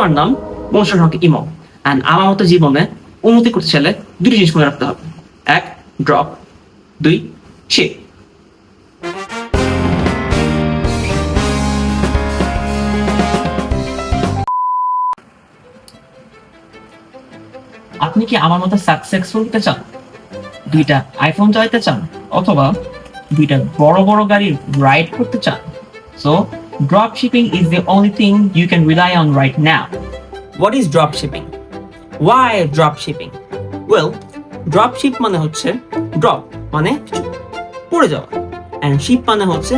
আমার নাম মনসুর হক imo, and আমার মতো জীবনে উন্নতি করতে চাইলে দুটি জিনিস মনে রাখতে হবে। এক, ড্রপ। দুই, শিপ। আপনি কি আমার মতো সাকসেসফুল হতে চান? দুইটা আইফোন চালাতে চান, অথবা দুইটা বড় বড় গাড়ি রাইড করতে চান? So drop shipping is the only thing you can rely on right now. What is drop shipping? Why drop shipping? Well, drop ship মানে হচ্ছে ড্রপ মানে পড়ে যাওয়া, এন্ড শিপ মানে হচ্ছে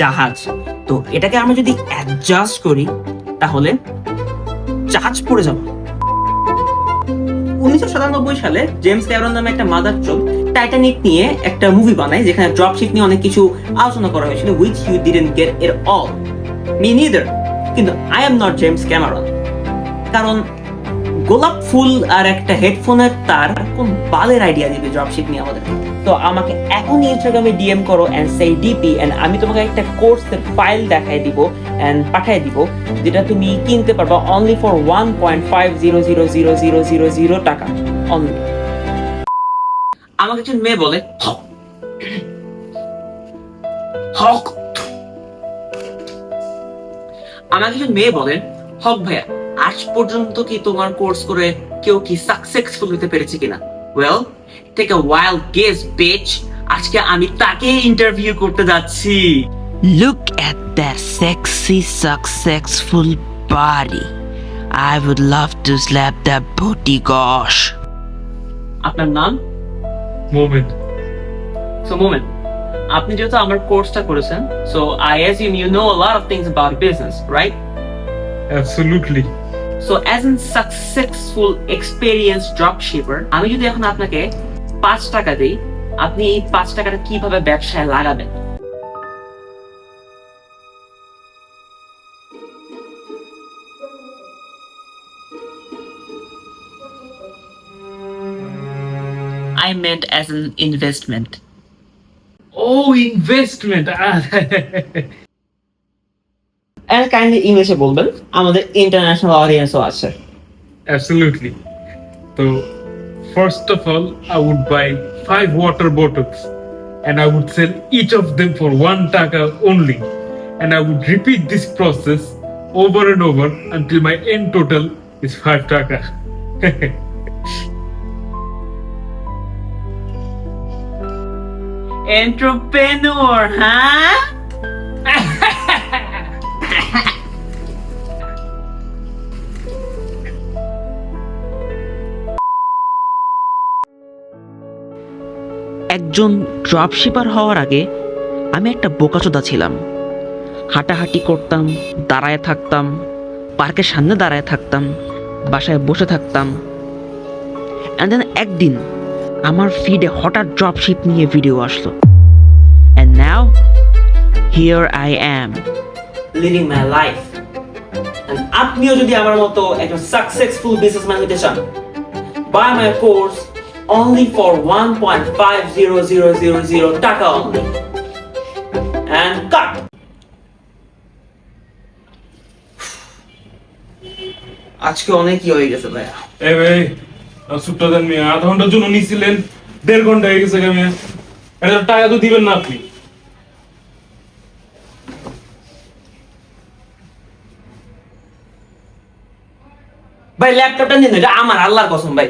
জাহাজ। তো এটাকে আমরা যদি অ্যাডজাস্ট করি তাহলে জাহাজ পড়ে যাওয়া। 1997 সালে জেমস ক্যামেরন নামে একটা মাদারচোদ টাইটানিক নিয়ে একটা মুভি বানায়, যেখানে ড্রপশিপ নিয়ে অনেক কিছু আলোচনা করা হয়েছিল, which you didn't get it all. Me neither. কিন্তু I am not James Cameron. কারণ গোলাপ ফুল আর একটা হেডফোনের তার কোন বালের আইডিয়া দিবে ড্রপশিপ নিয়ে আমাদের? তো আমাকে এখন ইনস্টাগ্রামে ডিএম করো এন্ড সে ডিপি, এন্ড আমি তোমাকে একটা কোর্সের ফাইল দেখাই দিব এন্ড পাঠিয়ে দিব, যেটা তুমি কিনতে পারবা অনলি ফর 1.500000 টাকা অনলি। আমাকে একজন মেয়ে বলে হক, আমাকে একজন মেয়ে বলেন, হক ভাইয়া, আজ পর্যন্ত কি তোমার কোর্স করে কেউ কি সাকসেসফুল হতে পেরেছে কিনা? Well, take a wild guess bitch. আজকে আমি তাকে ইন্টারভিউ করতে যাচ্ছি। Look at that sexy, successful body. I would love to slap that booty, gosh. আপনার নাম? মোমেন। সো মোমেন, আপনি যেহেতু আমার কোর্সটা করেছেন, so I assume you know a lot of things about business, right? Absolutely. So as an successful experience dropshipper, আমি যদি এখন আপনাকে 5 টাকা দিই, আপনি এই 5 টাকাটা কিভাবে ব্যবসায় লাগাবেন? I meant as an investment. Oh, investment. And kindly ইংলিশে বলবেন, আমাদের ইন্টারন্যাশনাল অডিয়েন্সও আছে। Absolutely. So, first of all, I would buy 5 water bottles and I would sell each of them for 1 taka only. And I would repeat this process over and over until my end total is 5 taka. Entrepreneur, huh? একজন ড্রপশিপার হওয়ার আগে আমি একটা বোকাচোদা ছিলাম। হাঁটাহাঁটি করতাম, দাঁড়ায় থাকতাম, পার্কের সামনে দাঁড়ায় থাকতাম, বাসায় বসে থাকতাম। অ্যান্ড দেন একদিন আমার ফিডে হঠাৎ ড্রপশিপ নিয়ে ভিডিও আসলো। And now here I am living my life. And আপনিও যদি আমার মতো একজন সাকসেসফুল বিজনেসম্যান হতে চান, buy my course only for 1.5000 টাকা only. And cut. আজকে অনেকই হয়ে গেছে ভাইয়া। এই ভাই, সুটটা দেন মিয়া, আধা ঘন্টার জন্য নিছিলেন, 1.5 ঘন্টা হয়ে গেছে মিয়া। এটা টাকা তো দিবেন না আপনি। ভাই ল্যাপটপটা নিন, এটা আমার, আল্লাহর কসম ভাই।